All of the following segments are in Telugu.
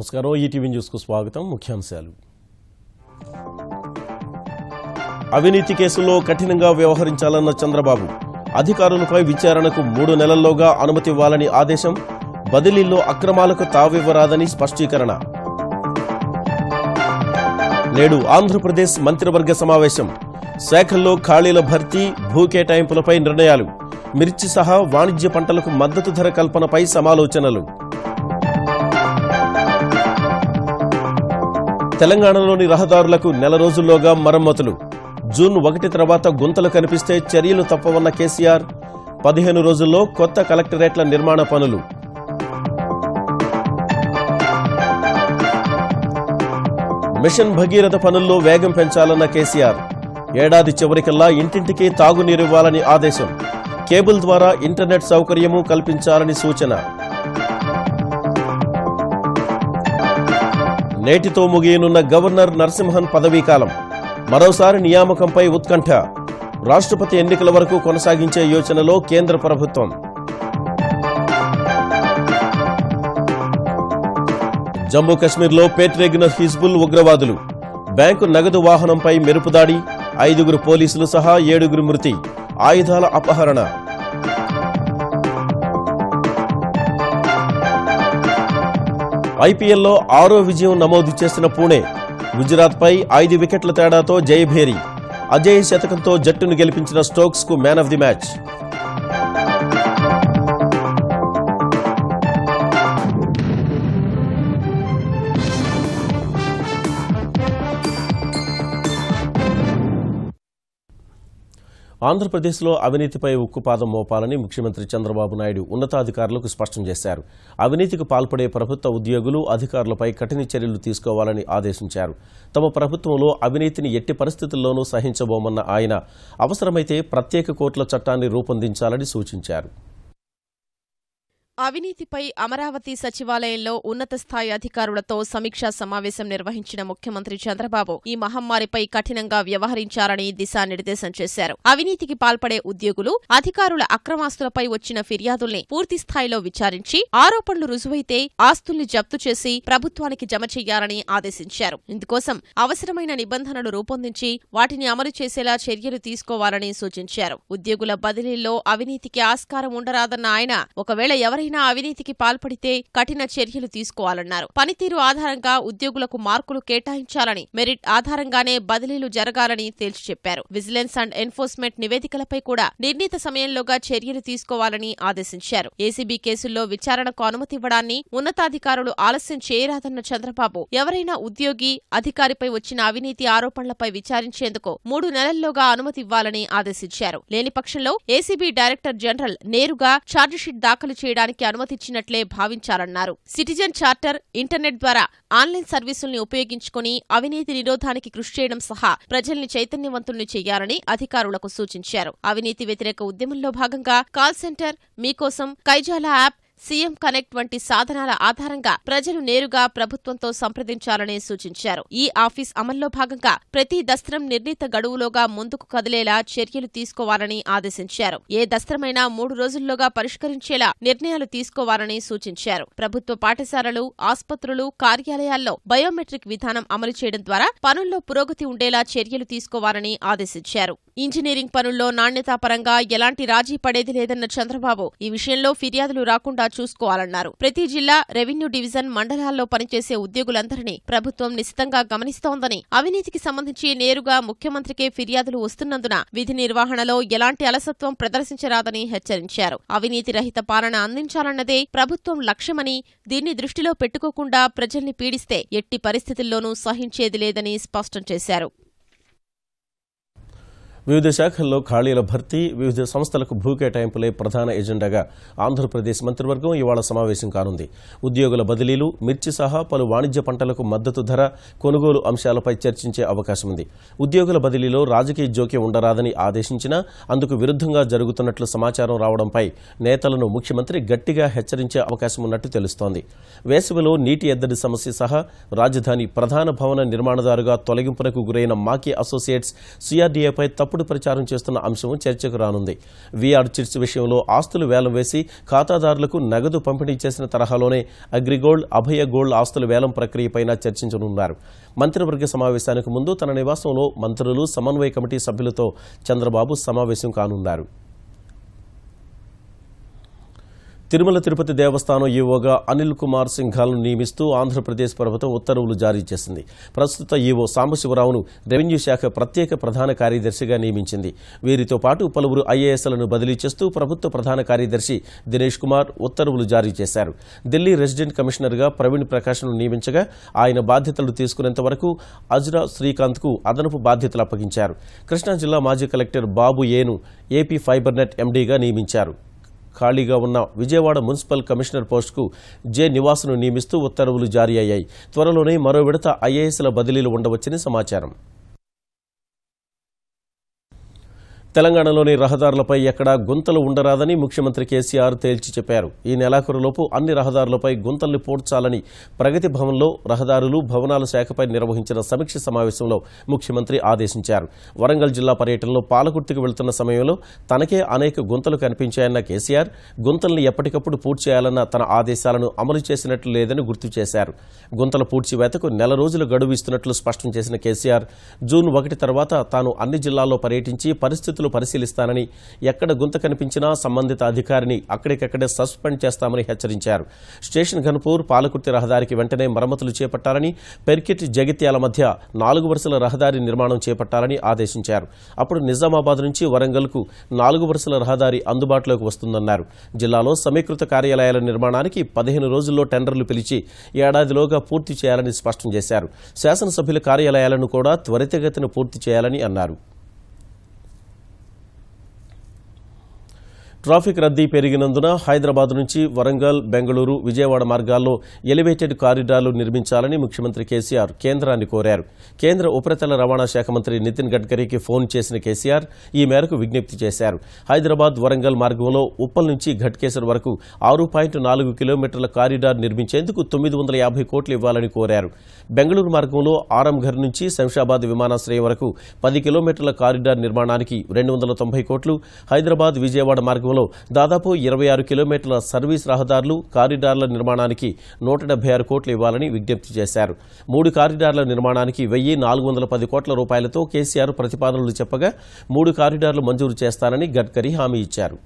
నమస్కారం ఈటీవీ న్యూస్ కు స్వాగతం ముఖ్యాంశాలు అవినీతి కేసుల్లో కఠినంగా వ్యవహరించాలన్న చంద్రబాబు అధికారులపై విచారణకు 3 నెలల్లోగా అనుమతి ఇవ్వాలని ఆదేశం బదిలీల్లో అక్రమాలకు తావివ్వరాదని స్పష్టీకరణ నేడు ఆంధ్రప్రదేశ్ మంత్రివర్గ సమావేశం శాఖల్లో ఖాళీల భర్తీ భూ కేటాయింపులపై నిర్ణయాలు మిర్చి సహా వాణిజ్య పంటలకు మద్దతు ధర కల్పనపై సమాలోచనలు తెలంగాణలోని రహదారులకు నెల రోజుల్లోగా మరమ్మతులు జూన్ 1 తర్వాత గుంతలు కనిపిస్తే చర్యలు తప్పవన్న కేసీఆర్ 15 రోజుల్లో కొత్త కలెక్టరేట్ల నిర్మాణ పనులు మిషన్ భగీరథ పనుల్లో వేగం పెంచాలన్న కేసీఆర్ ఏడాది చివరికల్లా ఇంటింటికి తాగునీరు ఇవ్వాలని ఆదేశం కేబుల్ ద్వారా ఇంటర్నెట్ సౌకర్యము కల్పించాలని సూచన నేటితో ముగియనున్న గవర్నర్ నరసింహన్ పదవీకాలం మరోసారి నియామకంపై ఉత్కంఠ రాష్ట్రపతి ఎన్నికల వరకు కొనసాగించే యోచనలో కేంద్ర ప్రభుత్వం జమ్మూ కశ్మీర్లో పేట్రేగిన హిజ్బుల్ ఉగ్రవాదులు బ్యాంకు నగదు వాహనంపై మెరుపుదాడి 5 పోలీసులు సహా 7 మృతి ఆయుధాల అపహరణ ఐపీఎల్లో 6వ విజయం నమోదు చేసిన పుణె గుజరాత్పై 5 వికెట్ల తేడాతో జయభేరి అజయ్ శతకంతో జట్టును గెలిపించిన స్టోక్స్ కు మ్యాన్ ఆఫ్ ది మ్యాచ్ ఆంధ్రప్రదేశ్లో అవినీతిపై ఉక్కుపాదం మోపాలని ముఖ్యమంత్రి చంద్రబాబు నాయుడు ఉన్నతాధికారులకు స్పష్టం చేశారు అవినీతికి పాల్పడే ప్రభుత్వ ఉద్యోగులు అధికారులపై కఠిన చర్యలు తీసుకోవాలని ఆదేశించారు తమ ప్రభుత్వంలో అవినీతిని ఎట్టి పరిస్థితుల్లోనూ సహించబోమన్న ఆయన అవసరమైతే ప్రత్యేక కోర్టుల చట్టాన్ని రూపొందించాలని సూచించారు అవినీతిపై అమరావతి సచివాలయంలో ఉన్నత స్థాయి అధికారులతో సమీక్షా సమావేశం నిర్వహించిన ముఖ్యమంత్రి చంద్రబాబు ఈ మహమ్మారిపై కఠినంగా వ్యవహరించాలని దిశానిర్దేశం చేశారు అవినీతికి పాల్పడే ఉద్యోగులు అధికారుల అక్రమాస్తులపై వచ్చిన ఫిర్యాదుల్ని పూర్తిస్థాయిలో విచారించి ఆరోపణలు రుజువైతే ఆస్తుల్ని జప్తు చేసి ప్రభుత్వానికి జమ చెయ్యాలని ఆదేశించారు ఇందుకోసం అవసరమైన నిబంధనలు రూపొందించి వాటిని అమలు చేసేలా చర్యలు తీసుకోవాలని సూచించారు ఉద్యోగుల బదిలీల్లో అవినీతికి ఆస్కారం ఉండరాదన్న ఆయన ఒకవేళ ఎవరైనా అవినీతికి పాల్పడితే కఠిన చర్యలు తీసుకోవాలన్నారు పనితీరు ఆధారంగా ఉద్యోగులకు మార్కులు కేటాయించాలని మెరిట్ ఆధారంగానే బదిలీలు జరగాలని తేల్చి చెప్పారు విజిలెన్స్ అండ్ ఎన్ఫోర్స్మెంట్ నివేదికలపై కూడా నిర్ణీత సమయంలోగా చర్యలు తీసుకోవాలని ఆదేశించారు ఏసీబీ కేసుల్లో విచారణకు అనుమతి ఇవ్వడాన్ని ఉన్నతాధికారులు ఆలస్యం చేయరాదన్న చంద్రబాబు ఎవరైనా ఉద్యోగి అధికారిపై వచ్చిన అవినీతి ఆరోపణలపై విచారించేందుకు 3 నెలల్లోగా అనుమతి ఇవ్వాలని ఆదేశించారు లేని పక్షంలో ఏసీబీ డైరెక్టర్ జనరల్ నేరుగా ఛార్జిషీట్ దాఖలు చేయడానికి అనుమతిచ్చినట్లే భావించాలన్నారు సిటిజన్ చార్టర్ ఇంటర్నెట్ ద్వారా ఆన్లైన్ సర్వీసుల్ని ఉపయోగించుకుని అవినీతి నిరోధానికి కృషి చేయడం సహా ప్రజల్ని చైతన్యవంతుల్ని చేయాలని అధికారులకు సూచించారు అవినీతి వ్యతిరేక ఉద్యమంలో భాగంగా కాల్ సెంటర్ మీకోసం కైజాల యాప్ సీఎం కనెక్ట్ వంటి సాధనాల ఆధారంగా ప్రజలు నేరుగా ప్రభుత్వంతో సంప్రదించాలని సూచించారు ఈ ఆఫీస్ అమల్లో భాగంగా ప్రతి దస్త్రం నిర్ణీత గడువులోగా ముందుకు కదిలేలా చర్యలు తీసుకోవాలని ఆదేశించారు ఏ దస్త్రమైనా 3 రోజుల్లోగా పరిష్కరించేలా నిర్ణయాలు తీసుకోవాలని సూచించారు ప్రభుత్వ పాఠశాలలు ఆస్పత్రులు కార్యాలయాల్లో బయోమెట్రిక్ విధానం అమలు చేయడం ద్వారా పనుల్లో పురోగతి ఉండేలా చర్యలు తీసుకోవాలని ఆదేశించారు ఇంజనీరింగ్ పనుల్లో నాణ్యతాపరంగా ఎలాంటి రాజీ పడేది లేదన్న చంద్రబాబు ఈ విషయంలో ఫిర్యాదులు రాకుండా చూసుకోవాలన్నారు ప్రతి జిల్లా రెవెన్యూ డివిజన్ మండలాల్లో పనిచేసే ఉద్యోగులందరినీ ప్రభుత్వం నిశితంగా గమనిస్తోందని అవినీతికి సంబంధించి నేరుగా ముఖ్యమంత్రికే ఫిర్యాదులు వస్తున్నందున విధి నిర్వహణలో ఎలాంటి అలసత్వం ప్రదర్శించరాదని హెచ్చరించారు అవినీతి రహిత పాలన అందించాలన్నదే ప్రభుత్వం లక్ష్యమని దీన్ని దృష్టిలో పెట్టుకోకుండా ప్రజల్ని పీడిస్తే ఎట్టి పరిస్థితుల్లోనూ సహించేది లేదని స్పష్టం చేశారు వివిధ శాఖల్లో ఖాళీల భర్తీ వివిధ సంస్థలకు భూ కేటాయింపులే ప్రధాన ఎజెండాగా ఆంధ్రప్రదేశ్ మంత్రివర్గం ఇవాళ సమావేశం కానుంది ఉద్యోగుల బదిలీలు మిర్చి సహా పలు వాణిజ్య పంటలకు మద్దతు ధర కొనుగోలు అంశాలపై చర్చించే అవకాశం ఉంది ఉద్యోగుల బదిలీలో రాజకీయ జోక్యం ఉండరాదని ఆదేశించినా అందుకు విరుద్ధంగా జరుగుతున్నట్లు సమాచారం రావడంపై నేతలను ముఖ్యమంత్రి గట్టిగా హెచ్చరించే అవకాశం ఉన్నట్టు తెలుస్తోంది వేసవిలో నీటి ఎద్దడి సమస్య సహా రాజధాని ప్రధాన భవన నిర్మాణదారుగా తొలగింపునకు గురైన మాకీ అసోసియేట్స్ సిఆర్డీఏపై తప్పుడు ప్రచారం చేస్తున్న అంశం చర్చకు రానుంది. వీఆర్ చిట్స్ విషయంలో ఆస్తులు వేలం వేసి ఖాతాదారులకు నగదు పంపిణీ చేసిన తరహాలోనే అగ్రిగోల్డ్, అభయ గోల్డ్ ఆస్తుల వేలం ప్రక్రియపైన చర్చించనున్నారు. మంత్రివర్గ సమావేశానికి ముందు తన నివాసంలో మంత్రులు, సమన్వయ కమిటీ సభ్యులతో చంద్రబాబు సమావేశం కానున్నారు. తిరుమల తిరుపతి దేవస్థానం ఈవోగా అనిల్ కుమార్ సింఘాల్ను నియమిస్తూ ఆంధ్రప్రదేశ్ ప్రభుత్వం ఉత్తర్వులు జారీ చేసింది. ప్రస్తుత ఈవో సాంబశివరావును రెవెన్యూ శాఖ ప్రత్యేక ప్రధాన కార్యదర్శిగా నియమించింది. వీరితో పాటు పలువురు ఐఏఎస్లను బదిలీ చేస్తూ ప్రభుత్వ ప్రధాన కార్యదర్శి దినేష్ కుమార్ ఉత్తర్వులు జారీ చేశారు. ఢిల్లీ రెసిడెంట్ కమిషనర్గా ప్రవీణ్ ప్రకాష్ను నియమించగా ఆయన బాధ్యతలు తీసుకునేంత వరకు అజ్రా శ్రీకాంత్కు అదనపు బాధ్యతలు అప్పగించారు. కృష్ణా జిల్లా మాజీ కలెక్టర్ బాబు ఏను ఏపీ ఫైబర్నెట్ ఎండీగా నియమించారు. ఖాళీగా ఉన్న విజయవాడ మున్సిపల్ కమిషనర్ పోస్టుకు జె నివాస్ను నియమిస్తూ ఉత్తర్వులు జారీ అయ్యాయి. త్వరలోనే మరో విడత ఐఏఎస్ల బదిలీలు ఉండవచ్చని సమాచారం. తెలంగాణలోని రహదారులపై ఎక్కడా గుంతలు ఉండరాదని ముఖ్యమంత్రి కేసీఆర్ తేల్చి చెప్పారు. ఈ నెలాఖరులోపు అన్ని రహదారులపై గుంతల్ని పూడ్చాలని ప్రగతి భవన్లో రహదారులు, భవనాల శాఖపై నిర్వహించిన సమీక్ష సమావేశంలో ముఖ్యమంత్రి ఆదేశించారు. వరంగల్ జిల్లా పర్యటనలో పాలకుర్తికి వెళ్తున్న సమయంలో తనకే అనేక గుంతలు కనిపించాయన్న కేసీఆర్ గుంతల్ని ఎప్పటికప్పుడు పూడ్చి చేయాలన్న తన ఆదేశాలను అమలు చేసినట్లు లేదని గుర్తు చేశారు. గుంతల పూడ్చివేతకు నెల రోజులు గడువు ఇస్తున్నట్లు స్పష్టం చేసిన కేసీఆర్ జూన్ 1 తర్వాత తాను అన్ని జిల్లాల్లో పర్యటించి పరిస్థితులు పరిశీలిస్తానని, ఎక్కడ గుంత కనిపించినా సంబంధిత అధికారిని అక్కడికక్కడే సస్పెండ్ చేస్తామని హెచ్చరించారు. స్టేషన్ ఘనపూర్ పాలకుర్తి రహదారికి వెంటనే మరమ్మతులు చేపట్టాలని, పెర్కిట్ జగిత్యాల మధ్య 4 వరుసల రహదారి నిర్మాణం చేపట్టాలని ఆదేశించారు. అప్పుడు నిజామాబాద్ నుంచి వరంగల్కు 4 వరుసల రహదారి అందుబాటులోకి వస్తుందన్నారు. జిల్లాలో సమీకృత కార్యాలయాల నిర్మాణానికి 15 రోజుల్లో టెండర్లు పిలిచి ఏడాదిలోగా పూర్తి చేయాలని స్పష్టం చేశారు. శాసనసభ్యుల కార్యాలయాలను కూడా త్వరితగతిన పూర్తి చేయాలని అన్నారు. ట్రాఫిక్ రద్దీ పెరిగినందున హైదరాబాద్ నుంచి వరంగల్, బెంగళూరు, విజయవాడ మార్గాల్లో ఎలివేటెడ్ కారిడార్లు నిర్మించాలని ముఖ్యమంత్రి కేసీఆర్ కేంద్రాన్ని కోరారు. కేంద్ర ఉపరితల రవాణా శాఖ మంత్రి నితిన్ గడ్కరీకి ఫోన్ చేసిన కేసీఆర్ ఈ మేరకు విజ్ఞప్తి చేశారు. హైదరాబాద్, వరంగల్ మార్గంలో ఉప్పల్ నుంచి ఘట్కేసర్ వరకు 6.4 కిలోమీటర్ల కారిడార్ నిర్మించేందుకు 950 కోట్లు ఇవ్వాలని కోరారు. బెంగళూరు మార్గంలో ఆరంఘర్ నుంచి శంషాబాద్ విమానాశ్రయం వరకు 10 కిలోమీటర్ల కారిడార్ నిర్మాణానికి 290 కోట్లు, హైదరాబాద్, విజయవాడ మార్గం దాదాపు 26 కిలోమీటర్ల సర్వీస్ రహదారులు, కారిడార్ల నిర్మాణానికి 176 కోట్లు ఇవ్వాలని విజ్ఞప్తి చేశారు. 3 కారిడార్ల నిర్మాణానికి 1,410 కోట్ల రూపాయలతో కేసీఆర్ ప్రతిపాదనలు చెప్పగా 3 కారిడార్లు మంజూరు చేస్తానని గడ్కరీ హామీ ఇచ్చారు.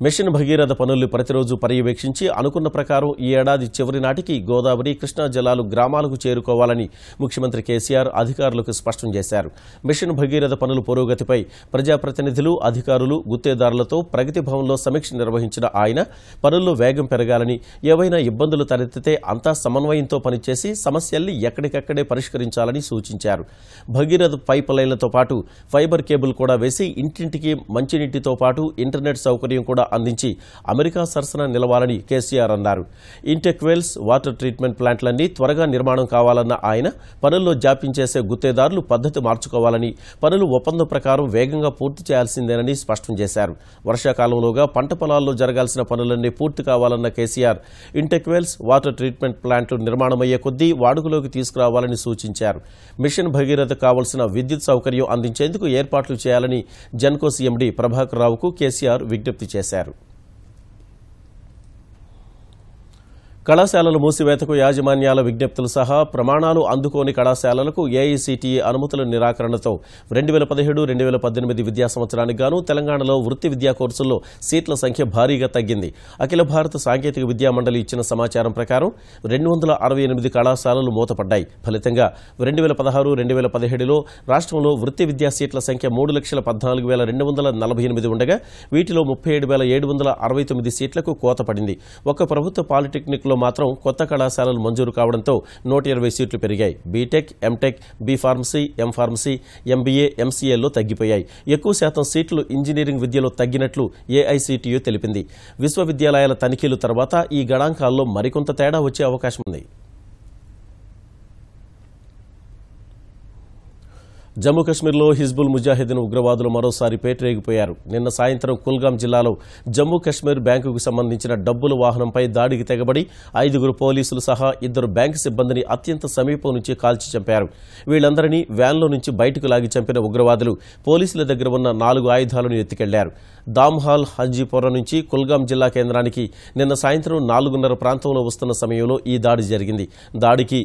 మిషన్ భగీరథ పనుల్ని ప్రతిరోజు పర్యవేక్షించి అనుకున్న ప్రకారం ఈ ఏడాది చివరి నాటికి గోదావరి, కృష్ణా జలాలు గ్రామాలకు చేరుకోవాలని ముఖ్యమంత్రి కేసీఆర్ అధికారులకు స్పష్టం చేశారు. మిషన్ భగీరథ పనుల పురోగతిపై ప్రజాప్రతినిధులు, అధికారులు, గుత్తేదారులతో ప్రగతి భవన్లో సమీక్ష నిర్వహించిన ఆయన పనుల్లో వేగం పెరగాలని, ఏవైనా ఇబ్బందులు తలెత్తితే అంతా సమన్వయంతో పనిచేసి సమస్యల్ని ఎక్కడికక్కడే పరిష్కరించాలని సూచించారు. భగీరథ పైప్ లైన్లతో పాటు ఫైబర్ కేబుల్ కూడా వేసి ఇంటింటికి మంచినీటితో పాటు ఇంటర్నెట్ సౌకర్యం కూడా అందించి అమెరికా సరసన నిలవాలని కేసీఆర్ అన్నారు. ఇంటెక్ వెల్స్, వాటర్ ట్రీట్మెంట్ ప్లాంట్లన్నీ త్వరగా నిర్మాణం కావాలన్న ఆయన పనుల్లో జాప్యం చేసే గుత్తేదారులు పద్ధతి మార్చుకోవాలని, పనులు ఒప్పందం ప్రకారం వేగంగా పూర్తి చేయాల్సిందేనని స్పష్టం చేశారు. వర్షాకాలంలోగా పంట పొలాల్లో జరగాల్సిన పనులన్నీ పూర్తి కావాలన్న KCR intake wells, water treatment ప్లాంట్లు నిర్మాణమయ్యే కొద్దీ వాడుకలోకి తీసుకురావాలని సూచించారు. మిషన్ భగీరథ కావాల్సిన విద్యుత్ సౌకర్యం అందించేందుకు ఏర్పాట్లు చేయాలని జెన్కో సీఎండీ ప్రభాకర్ రావుకు కేసీఆర్ విజ్ఞప్తి చేశారు. కళాశాలల మూసివేతకు యాజమాన్యాల విజ్ఞప్తులు సహా ప్రమాణాలు అందుకోని కళాశాలలకు ఏఐసీటీఈ అనుమతుల నిరాకరణతో 2017-2018 విద్యా సంవత్సరానికి గాను తెలంగాణలో వృత్తి విద్యా కోర్సుల్లో సీట్ల సంఖ్య భారీగా తగ్గింది. అఖిల భారత సాంకేతిక విద్యా మండలి ఇచ్చిన సమాచారం ప్రకారం 268 కళాశాలలు మూతపడ్డాయి. ఫలితంగా 2016-2017లో రాష్ట్రంలో వృత్తి విద్యా సీట్ల సంఖ్య 3,14,248 ఉండగా వీటిలో 37,769 సీట్లకు కోత పడింది. ఒక్క ప్రభుత్వ పాలిటెక్నిక్ మాత్రం కొత్త కళాశాలలు మంజూరు కావడంతో 120 సీట్లు పెరిగాయి. BTech, MTech, B pharmacy, M pharmacy, MBA, ఎంసీఏల్లో తగ్గిపోయాయి. ఎక్కువ శాతం సీట్లు ఇంజనీరింగ్ విద్యలో తగ్గినట్లు ఏఐసీటీయూ తెలిపింది. విశ్వవిద్యాలయాల తనిఖీలు తర్వాత ఈ గణాంకాల్లో మరికొంత తేడా వచ్చే అవకాశం ఉంది. జమ్మూ కశ్మీర్లో హిజ్బుల్ ముజాహిదీన్ ఉగ్రవాదులు మరోసారి పేటరేగిపోయారు. నిన్న సాయంత్రం కుల్గాం జిల్లాలో జమ్మూ కశ్మీర్ బ్యాంకుకు సంబంధించిన డబ్బుల వాహనంపై దాడికి తెగబడి 5 పోలీసులు సహా 2 బ్యాంకు సిబ్బందిని అత్యంత సమీపం నుంచి కాల్చి చంపారు. వీళ్లందరినీ వ్యాన్లో నుంచి బయటకు లాగి చంపిన ఉగ్రవాదులు పోలీసుల దగ్గర ఉన్న 4 ఆయుధాలను ఎత్తుకెళ్లారు. దామ్హాల్ హంజీపోరా నుంచి కుల్గాం జిల్లా కేంద్రానికి నిన్న సాయంత్రం 4:30 ప్రాంతంలో వస్తున్న సమయంలో ఈ దాడి జరిగింది. దాడికి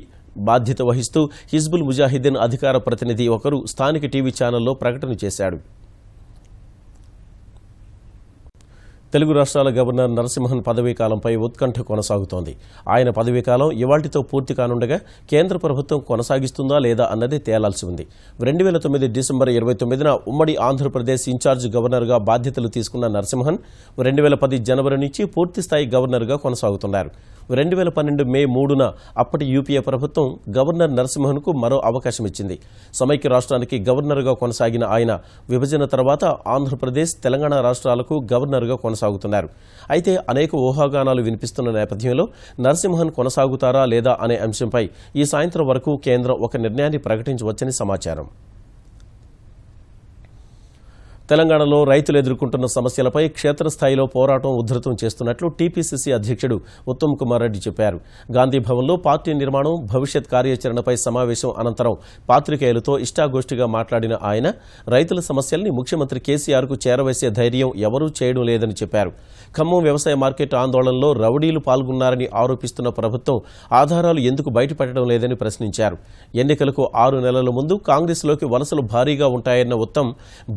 బాధ్యత వహిస్తూ హిజ్బుల్ ముజాహిదీన్ అధికార ప్రతినిధి ఒకరు స్థానిక టీవీ ఛానల్లో ప్రకటన చేశాడు. తెలుగు రాష్ట్రాల గవర్నర్ నరసింహన్ పదవీకాలంపై ఉత్కంఠ కొనసాగుతోంది. ఆయన పదవీకాలం ఇవాళ్టితో పూర్తి కానుండగా కేంద్ర ప్రభుత్వం కొనసాగిస్తుందా లేదా అన్నది తేలాల్సి ఉంది. 2009 డిసెంబర్ 29న ఉమ్మడి ఆంధ్రప్రదేశ్ ఇన్ఛార్జ్ గవర్నర్గా బాధ్యతలు తీసుకున్న నరసింహన్ 2010 జనవరి నుంచి పూర్తిస్థాయి గవర్నర్గా కొనసాగుతున్నారు. 2012 మే 3న అప్పటి యూపీఏ ప్రభుత్వం గవర్నర్ నరసింహన్కు మరో అవకాశం ఇచ్చింది. సమైక్య రాష్ట్రానికి గవర్నర్గా కొనసాగిన ఆయన విభజన తర్వాత ఆంధ్రప్రదేశ్, తెలంగాణ రాష్ట్రాలకు గవర్నర్గా కొనసాగుతున్నారు. అయితే అనేక ఊహాగానాలు వినిపిస్తున్న నేపథ్యంలో నరసింహన్ కొనసాగుతారా లేదా అనే అంశంపై ఈ సాయంత్రం వరకు కేంద్రం ఒక నిర్ణయాన్ని ప్రకటించవచ్చని సమాచారం. తెలంగాణలో రైతులు ఎదుర్కొంటున్న సమస్యలపై క్షేత్రస్థాయిలో పోరాటం ఉధృతం చేస్తున్నట్లు టీపీసీసీ అధ్యక్షుడు ఉత్తమ్ కుమార్ రెడ్డి చెప్పారు. గాంధీభవన్లో పార్టీ నిర్మాణం, భవిష్యత్ కార్యాచరణపై సమావేశం అనంతరం పాత్రికేయులతో ఇష్టాగోష్ఠిగా మాట్లాడిన ఆయన రైతుల సమస్యల్ని ముఖ్యమంత్రి కేసీఆర్కు చేరవేసే ధైర్యం ఎవరూ చేయడం లేదని చెప్పారు. ఖమ్మం వ్యవసాయ మార్కెట్ ఆందోళనలో రౌడీలు పాల్గొన్నారని ఆరోపిస్తున్న ప్రభుత్వం ఆధారాలు ఎందుకు బయటపెట్టడం లేదని ప్రశ్నించారు. ఎన్నికలకు 6 నెలల ముందు కాంగ్రెస్లోకి వలసలు భారీగా ఉంటాయన్న ఉత్తమ్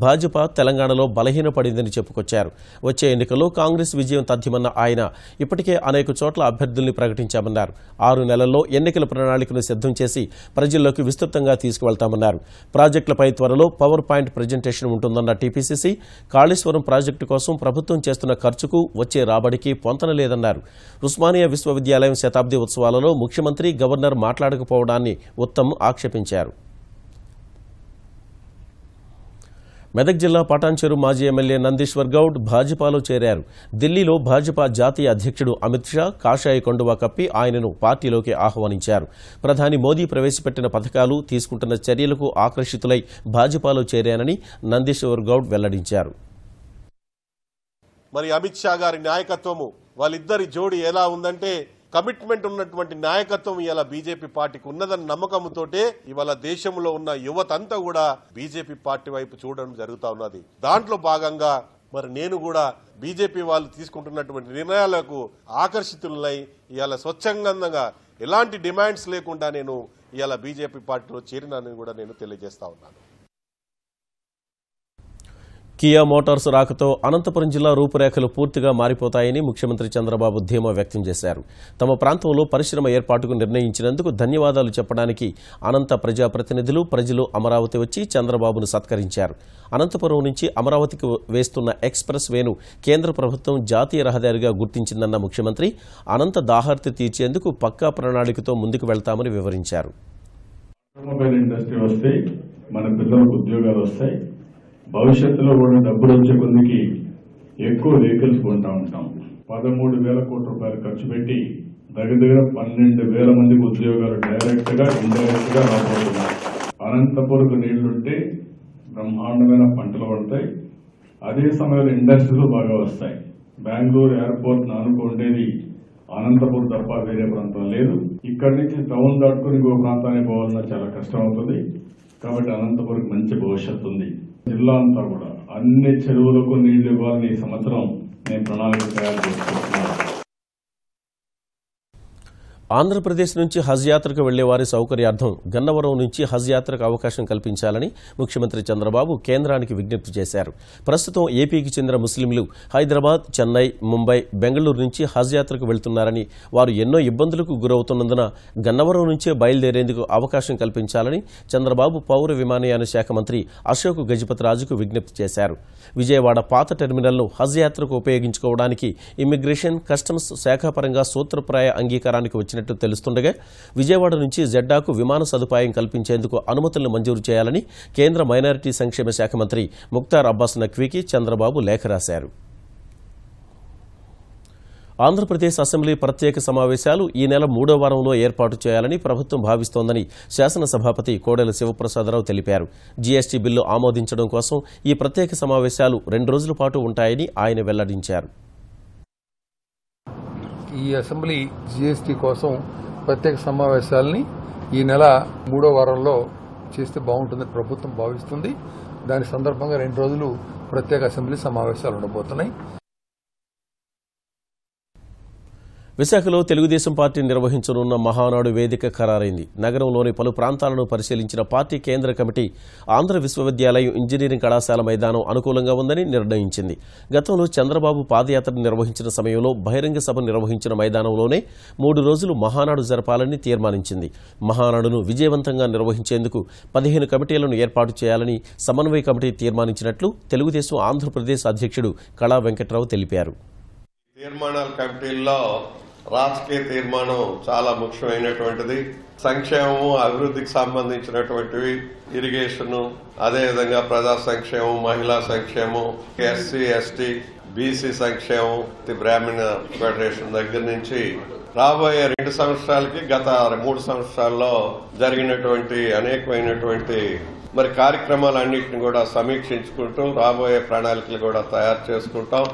భాజపా తెలంగాణలో బలహీనపడిందని చెప్పుకొచ్చారు. వచ్చే ఎన్నికల్లో కాంగ్రెస్ విజయం తథ్యమన్న ఆయన ఇప్పటికే అనేక చోట్ల అభ్యర్థుల్ని ప్రకటించామన్నారు. 6 నెలల్లో ఎన్నికల ప్రణాళికను సిద్ధం చేసి ప్రజల్లోకి విస్తృతంగా తీసుకువెళ్తామన్నారు. ప్రాజెక్టులపై త్వరలో పవర్ పాయింట్ ప్రజెంటేషన్ ఉంటుందన్న టీపీసీసీ కాళేశ్వరం ప్రాజెక్టు కోసం ప్రభుత్వం చేస్తున్న ఖర్చుకు వచ్చే రాబడికి పొంతన లేదన్నారు. ఉస్మానియా విశ్వవిద్యాలయం శతాబ్ది ఉత్సవాలలో ముఖ్యమంత్రి, గవర్నర్ మాట్లాడకపోవడాన్ని ఉత్తమ్ ఆక్షేపించారు. మెదక్ జిల్లా పటాన్చెరు మాజీ ఎమ్మెల్యే నందీశ్వర్ గౌడ్ భాజపాలో చేరారు. ఢిల్లీలో భాజపా జాతీయ అధ్యక్షుడు అమిత్ షా కాషాయ కండువా కప్పి ఆయనను పార్టీలోకి ఆహ్వానించారు. ప్రధాని మోదీ ప్రవేశపెట్టిన పథకాలు, తీసుకుంటున్న చర్యలకు ఆకర్షితులై భాజపాలో చేరానని నందీశ్వర్ గౌడ్ వెల్లడించారు. మరి అమిత్ షా గారి నాయకత్వము, వాళ్ళిద్దరి జోడి ఎలా ఉందంటే కమిట్మెంట్ ఉన్నటువంటి నాయకత్వం ఇవాళ బీజేపీ పార్టీకి ఉన్నదన్న నమ్మకంతోటే ఇవాళ దేశంలో ఉన్న యువత అంతా కూడా బీజేపీ పార్టీ వైపు చూడడం జరుగుతూ ఉన్నది. దాంట్లో భాగంగా మరి నేను కూడా బీజేపీ వాళ్ళు తీసుకుంటున్నటువంటి నిర్ణయాలకు ఆకర్షితులై ఇవాళ స్వచ్ఛందంగా ఎలాంటి డిమాండ్స్ లేకుండా నేను ఇవాళ బీజేపీ పార్టీలో చేరినానని కూడా నేను తెలియజేస్తా ఉన్నాను. కియా మోటార్స్ రాకతో అనంతపురం జిల్లా రూపురేఖలు పూర్తిగా మారిపోతాయని ముఖ్యమంత్రి చంద్రబాబు ధీమా వ్యక్తం చేశారు. తమ ప్రాంతంలో పరిశ్రమ ఏర్పాటుకు నిర్ణయించినందుకు ధన్యవాదాలు చెప్పడానికి అనంత ప్రజాప్రతినిధులు, ప్రజలు అమరావతి వచ్చి చంద్రబాబును సత్కరించారు. అనంతపురం నుంచి అమరావతికి వేస్తున్న ఎక్స్ప్రెస్ వేను కేంద్ర ప్రభుత్వం జాతీయ రహదారిగా గుర్తించిందన్న ముఖ్యమంత్రి అనంత దాహార్తి తీర్చేందుకు పక్కా ప్రణాళికతో ముందుకు వెళ్తామని వివరించారు. భవిష్యత్తులో కూడా డబ్బులు వచ్చే కొద్దికి ఎక్కువ వెహికల్స్ కొంటా ఉంటాం. 13,000 కోట్ల రూపాయలు ఖర్చు పెట్టి దగ్గర 12,000 మందికి ఉద్యోగాలు డైరెక్ట్ గా, ఇండైరెక్ట్ గా రాబోతున్నాయి. అనంతపురంకు నీళ్లుంటే బ్రహ్మాండమైన పంటలు పడతాయి. అదే సమయంలో ఇండస్ట్రీలు బాగా వస్తాయి. బెంగళూరు ఎయిర్పోర్ట్ అనుకుంటేది అనంతపురం తప్ప వేరే ప్రాంతం లేదు. ఇక్కడి నుంచి టౌన్ దాటుకుని ఇంకో ప్రాంతానికి పోవాలన్నా చాలా కష్టం అవుతుంది. కాబట్టి అనంతపురం మంచి భవిష్యత్తు ఉంది. జిల్లా అంతా కూడా అన్ని చెరువులకు నీళ్లు ఇవ్వాలని ఈ సంవత్సరం నేను ప్రణాళిక తయారు చేసుకుంటున్నాను. ఆంధ్రప్రదేశ్ నుంచి హజ్ యాత్రకు వెళ్లే వారి సౌకర్యార్థం గన్నవరం నుంచి హజ్ యాత్రకు అవకాశం కల్పించాలని ముఖ్యమంత్రి చంద్రబాబు కేంద్రానికి విజ్ఞప్తి చేశారు. ప్రస్తుతం ఏపీకి చెందిన ముస్లింలు హైదరాబాద్, చెన్నై, ముంబై, బెంగళూరు నుంచి హజ్ యాత్రకు వెళ్తున్నారని, వారు ఎన్నో ఇబ్బందులకు గురవుతున్నందున గన్నవరం నుంచే బయలుదేరేందుకు అవకాశం కల్పించాలని చంద్రబాబు పౌర విమానయాన శాఖ మంత్రి అశోక్ గజపతిరాజుకు విజ్ఞప్తి చేశారు. విజయవాడ పాత టెర్మినల్ను హజ్ యాత్రకు ఉపయోగించుకోవడానికి ఇమ్మిగ్రేషన్, కస్టమ్స్ శాఖాపరంగా సూత్రప్రాయ అంగీకారానికి వచ్చినట్టు తెలుస్తుండగా విజయవాడ నుంచి జెడ్డాకు విమాన సదుపాయం కల్పించేందుకు అనుమతులను మంజూరు చేయాలని కేంద్ర మైనారిటీ సంక్షేమ శాఖ మంత్రి ముఖ్తార్ అబ్బాస్ నఖ్వీకి చంద్రబాబు లేఖ రాశారు. ఆంధ్రప్రదేశ్ అసెంబ్లీ ప్రత్యేక సమావేశాలు ఈ నెల 3వ వారంలో ఏర్పాటు చేయాలని ప్రభుత్వం భావిస్తోందని శాసనసభాపతి కోడెల శివప్రసాదరావు తెలిపారు. జీఎస్టీ బిల్లు ఆమోదించడం కోసం ఈ ప్రత్యేక సమావేశాలు 2 రోజుల పాటు ఉంటాయని ఆయన వెల్లడించారు. ఈ అసెంబ్లీ జీఎస్టీ కోసం ప్రత్యేక సమావేశాలని ఈ నెల 3వ వారంలో చేస్తే బాగుంటుందని ప్రభుత్వం భావిస్తుంది. దాని సందర్భంగా 2 రోజులు ప్రత్యేక అసెంబ్లీ సమావేశాలు ఉండబోతున్నాయి. విశాఖలో తెలుగుదేశం పార్టీ నిర్వహించనున్న మహానాడు వేదిక ఖరారైంది. నగరంలోని పలు ప్రాంతాలను పరిశీలించిన పార్టీ కేంద్ర కమిటీ ఆంధ్ర విశ్వవిద్యాలయం ఇంజనీరింగ్ కళాశాల మైదానం అనుకూలంగా ఉందని నిర్ణయించింది. గతంలో చంద్రబాబు పాదయాత్ర నిర్వహించిన సమయంలో బహిరంగ సభ నిర్వహించిన మైదానంలోనే 3 రోజులు మహానాడు జరపాలని తీర్మానించింది. మహానాడును విజయవంతంగా నిర్వహించేందుకు 15 కమిటీలను ఏర్పాటు చేయాలని సమన్వయ కమిటీ తీర్మానించినట్లు తెలుగుదేశం ఆంధ్రప్రదేశ్ అధ్యక్షుడు కళా వెంకట్రావు తెలిపారు. తీర్మానాల కమిటీల్లో రాజకీయ తీర్మానం చాలా ముఖ్యమైనటువంటిది. సంక్షేమము, అభివృద్ధికి సంబంధించినటువంటివి, ఇరిగేషన్, అదేవిధంగా ప్రజా సంక్షేమం, మహిళా సంక్షేమం, ఎస్సీ ఎస్టీ బీసీ సంక్షేమం, బ్రాహ్మణ ఫెడరేషన్ దగ్గర నుంచి రాబోయే 2 సంవత్సరాలకి గత 3 సంవత్సరాల్లో జరిగినటువంటి అనేకమైనటువంటి కార్యక్రమాలన్నింటినీ కూడా సమీక్షించుకుంటూ రాబోయే ప్రణాళికలు కూడా తయారు చేసుకుంటాం.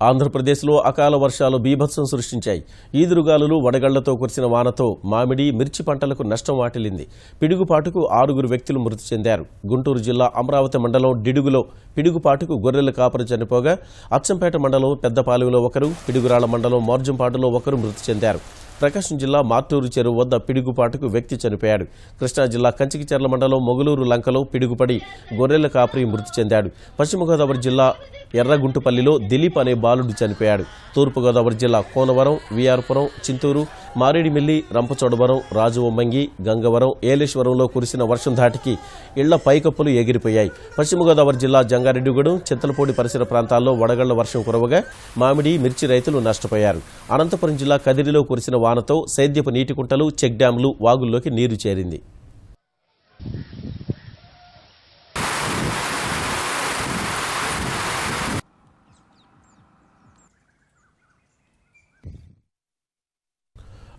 ఆంధ్రప్రదేశ్లో అకాల వర్షాలు బీభత్సం సృష్టించాయి. ఈదురుగాలులు, వడగళ్లతో కురిసిన వానతో మామిడి, మిర్చి పంటలకు నష్టం వాటిల్లింది. పిడుగుపాటుకు 6 వ్యక్తులు మృతి చెందారు. గుంటూరు జిల్లా అమరావతి మండలం డిడుగులో పిడుగుపాటుకు గొర్రెల కాపరి చనిపోగా, అచ్చంపేట మండలం పెద్దపాలెంలో 1, పిడుగురాళ్ల మండలం మోర్జంపాడులో 1 మృతి చెందారు. ప్రకాశం జిల్లా మార్టూరు చెరువు వద్ద పిడుగుపాటుకు వ్యక్తి చనిపోయాడు. కృష్ణా జిల్లా కంచికిచెర్ల మండలం మొగులూరు లంకలో పిడుగుపడి గొర్రెల కాపరి మృతి చెందాడు. పశ్చిమ గోదావరి జిల్లా ఎర్రగుంటుపల్లిలో దిలీప్ అనే బాలుడు చనిపోయాడు. తూర్పుగోదావరి జిల్లా కోనవరం, విఆర్పురం, చింతూరు, మారేడిమిల్లి, రంపచోడవరం, రాజవొమ్మంగి, గంగవరం, ఏలేశ్వరంలో కురిసిన వర్షం ధాటికి ఇళ్ల పైకప్పులు ఎగిరిపోయాయి. పశ్చిమ గోదావరి జిల్లా జంగారెడ్డిగూడెం, చింతలపూడి పరిసర ప్రాంతాల్లో వడగళ్ల వర్షం కురవగా మామిడి, మిర్చి రైతులు నష్టపోయారు. అనంతపురం జిల్లా కదిరిలో కురిసిన వానతో సేద్యపు నీటికుంటలు, చెక్ డ్యాంలు, వాగుల్లోకి నీరు చేరింది.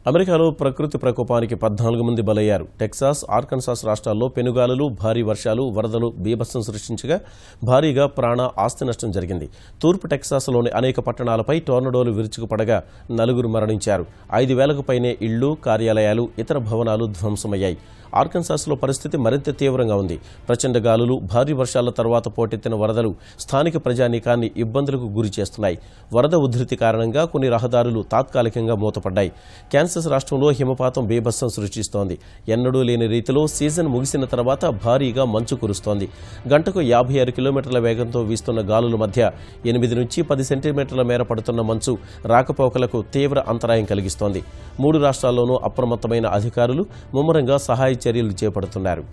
అమెరికాలో ప్రకృతి ప్రకోపానికి 14 మంది బలయ్యారు. టెక్సాస్, ఆర్కన్సాస్ రాష్ట్రాల్లో పెనుగాలులు, భారీ వర్షాలు, వరదలు బీభత్సం సృష్టించగా భారీగా ప్రాణ, ఆస్తి నష్టం జరిగింది. తూర్పు టెక్సాస్లోని అనేక పట్టణాలపై టోర్నడోలు విరుచుకుపడగా 4 మరణించారు. 5,000కు పైనే ఇళ్లు, కార్యాలయాలు, ఇతర భవనాలు ధ్వంసమయ్యాయి. ఆర్కన్సాస్లో పరిస్థితి మరింత తీవ్రంగా ఉంది. ప్రచండ గాలులు, భారీ వర్షాల తర్వాత పోటెత్తిన వరదలు స్థానిక ప్రజానీకాన్ని ఇబ్బందులకు గురి చేస్తున్నాయి. వరద ఉధృతి కారణంగా కొన్ని రహదారులు తాత్కాలికంగా మూతపడ్డాయి. కాన్సాస్ రాష్ట్రంలో హిమపాతం బీభత్సం సృష్టిస్తోంది. ఎన్నడూ లేని రీతిలో సీజన్ ముగిసిన తర్వాత భారీగా మంచు కురుస్తోంది. గంటకు 56 కిలోమీటర్ల వేగంతో వీస్తున్న గాలుల మధ్య 8 నుంచి 10 సెంటీమీటర్ల మేర పడుతున్న మంచు రాకపోకలకు తీవ్ర అంతరాయం కలిగిస్తోంది. 3 రాష్ట్రాల్లోనూ అప్రమత్తమైన అధికారులు ముమ్మరంగా సహాయ చర్యలు చేపడుతున్నారు.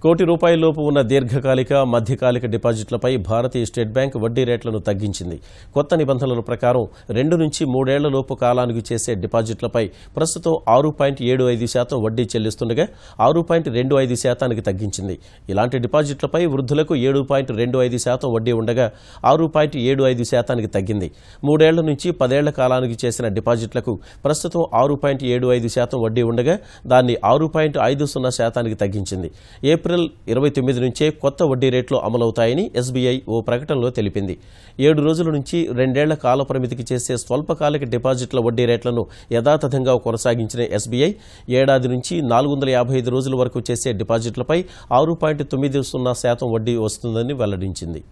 ₹1 కోటి లోపు ఉన్న దీర్ఘకాలిక, మధ్యకాలిక డిపాజిట్లపై భారతీయ స్టేట్ బ్యాంక్ వడ్డీ రేట్లను తగ్గించింది. కొత్త నిబంధనల ప్రకారం 2 నుంచి 3 ఏళ్ల లోపు కాలానికి చేసే డిపాజిట్లపై ప్రస్తుతం 6.75% వడ్డీ చెల్లిస్తుండగా 6.25% తగ్గించింది. ఇలాంటి డిపాజిట్లపై వృద్ధులకు 7.25% వడ్డీ ఉండగా 6.75% తగ్గింది. 3 ఏళ్ల నుంచి 10 ఏళ్ల కాలానికి చేసిన డిపాజిట్లకు ప్రస్తుతం 6.75% వడ్డీ ఉండగా దాన్ని 6.50% తగ్గించింది. ఏప్రిల్ 29 నుంచే కొత్త వడ్డీ రేట్లు అమలవుతాయని ఎస్బీఐ ఓ ప్రకటనలో తెలిపింది. 7 రోజుల నుంచి 2 ఏళ్ల కాల పరిమితికి చేసే స్వల్పకాలిక డిపాజిట్ల వడ్డీ రేట్లను యథాతథంగా కొనసాగించిన ఎస్బీఐ ఏడాది నుంచి 455 రోజుల వరకు చేసే డిపాజిట్లపై 6.90% వడ్డీ వస్తుందని వెల్లడించింది.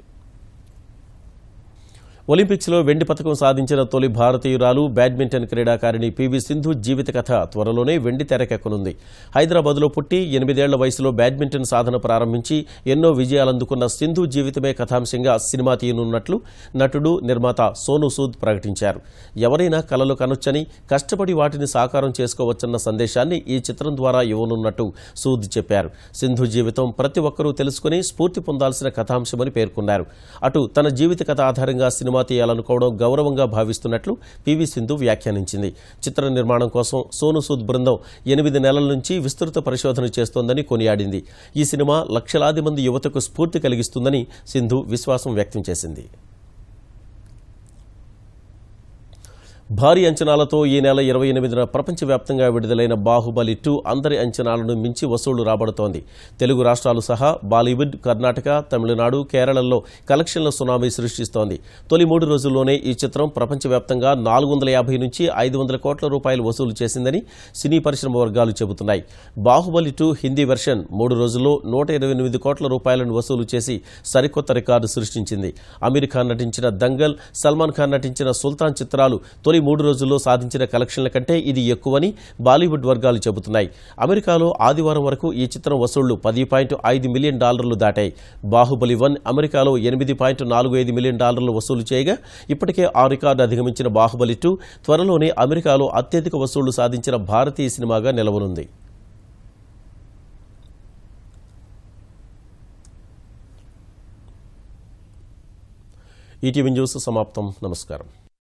ఒలింపిక్స్లో వెండి పతకం సాధించిన తొలి భారతీయురాలు బ్యాడ్మింటన్ క్రీడాకారిణి పీవీ సింధు జీవిత కథ త్వరలోనే వెండి తెరకెక్కనుంది. హైదరాబాద్లో పుట్టి 8 ఏళ్ల వయసులో బ్యాడ్మింటన్ సాధన ప్రారంభించి ఎన్నో విజయాలందుకున్న సింధు జీవితమే కథాంశంగా సినిమా తీయనున్నట్లు నటుడు, నిర్మాత సోనూ సూద్ ప్రకటించారు. ఎవరైనా కలలు కనొచ్చని, కష్టపడి వాటిని సాకారం చేసుకోవచ్చన్న సందేశాన్ని ఈ చిత్రం ద్వారా ఇవ్వనున్నట్టు సూద్ చెప్పారు. సింధు జీవితం ప్రతి ఒక్కరూ తెలుసుకుని స్ఫూర్తి పొందాల్సిన కథాంశమని పేర్కొన్నారు. అటు తన జీవిత కథ ఆధారంగా సినిమా సినిమా తీయాలనుకోవడం గౌరవంగా భావిస్తున్నట్లు పివి సింధు వ్యాఖ్యానించింది. చిత్ర నిర్మాణం కోసం సోను సూద్ బృందం 8 నెలల నుంచి విస్తృత పరిశోధన చేస్తోందని కొనియాడింది. ఈ సినిమా లక్షలాది మంది యువతకు స్ఫూర్తి కలిగిస్తుందని సింధు విశ్వాసం వ్యక్తం చేసింది. భారీ అంచనాలతో ఈ నెల 28న ప్రపంచవ్యాప్తంగా విడుదలైన బాహుబలి 2 అందరి అంచనాలను మించి వసూళ్లు రాబడుతోంది. తెలుగు రాష్ట్రాలు సహా బాలీవుడ్, కర్ణాటక, తమిళనాడు, కేరళల్లో కలెక్షన్ల సునామీ సృష్టిస్తోంది. తొలి 3 రోజుల్లోనే ఈ చిత్రం ప్రపంచవ్యాప్తంగా 450 నుంచి 500 కోట్ల రూపాయలు వసూలు చేసిందని సినీ పరిశ్రమ వర్గాలు చెబుతున్నాయి. బాహుబలి 2 హిందీ వెర్షన్ 3 రోజుల్లో 128 కోట్ల రూపాయలను వసూలు చేసి సరికొత్త రికార్డు సృష్టించింది. అమీర్ ఖాన్ నటించిన దంగల్, సల్మాన్ ఖాన్ నటించిన సుల్తాన్ చిత్రాలు తొలి 3 రోజుల్లో సాధించిన కలెక్షన్ల కంటే ఇది ఎక్కువని బాలీవుడ్ వర్గాలు చెబుతున్నాయి. అమెరికాలో ఆదివారం వరకు ఈ చిత్రం వసూళ్లు $10.5 మిలియన్ దాటాయి. బాహుబలి 1 అమెరికాలో $8.45 మిలియన్ వసూలు చేయగా ఇప్పటికే ఆ రికార్డు అధిగమించిన బాహుబలి 2 త్వరలోనే అమెరికాలో అత్యధిక వసూళ్లు సాధించిన భారతీయ సినిమాగా నిలవనుంది. ఈటీవీ న్యూస్ సమాప్తం. నమస్కారం.